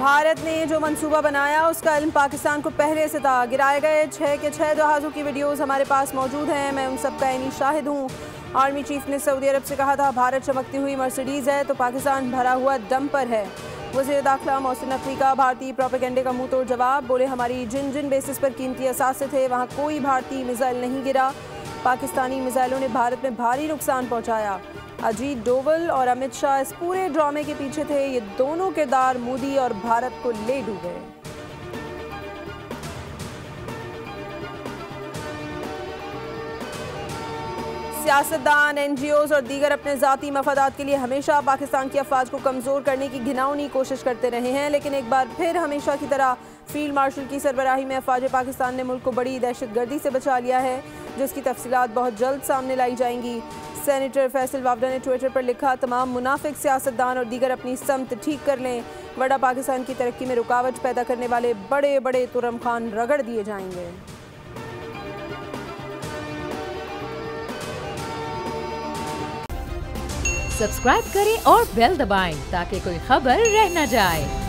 भारत ने जो मंसूबा बनाया उसका इल्म पाकिस्तान को पहले से था। गिराए गए 6 के 6 जहाज़ों की वीडियोस हमारे पास मौजूद हैं। मैं उन सब का ऐनी शाहिद हूँ। आर्मी चीफ ने सऊदी अरब से कहा था, भारत चमकती हुई मर्सिडीज़ है तो पाकिस्तान भरा हुआ डंपर है। वज़ीर दाखिला मोहसिन नकवी का भारतीय प्रोपेगेंडे का मुंह तोड़ जवाब। बोले, हमारी जिन जिन बेसिस पर कीमती असासे थे वहाँ कोई भारतीय मिसाइल नहीं गिरा। पाकिस्तानी मिसाइलों ने भारत में भारी नुकसान पहुँचाया। अजीत डोवल और अमित शाह इस पूरे ड्रामे के पीछे थे। ये दोनों किरदार मोदी और भारत को ले डूबे। सियासतदान, NGOs और दीगर अपने ज़ाती मफादात के लिए हमेशा पाकिस्तान की अफवाज को कमज़ोर करने की घिनौनी कोशिश करते रहे हैं, लेकिन एक बार फिर हमेशा की तरह फील्ड मार्शल की सरबराही में अफवाज पाकिस्तान ने मुल्क को बड़ी दहशतगर्दी से बचा लिया है, जिसकी तफसीलात बहुत जल्द सामने लाई जाएंगी। सेनेटर फैसल वावडा ने ट्विटर पर लिखा, तमाम मुनाफिक सियासतदान और दीगर अपनी समत ठीक कर लें, वरना पाकिस्तान की तरक्की में रुकावट पैदा करने वाले बड़े बड़े तुरम खान रगड़ दिए जाएंगे। सब्सक्राइब करें और बेल दबाएं ताकि कोई खबर रह न जाए।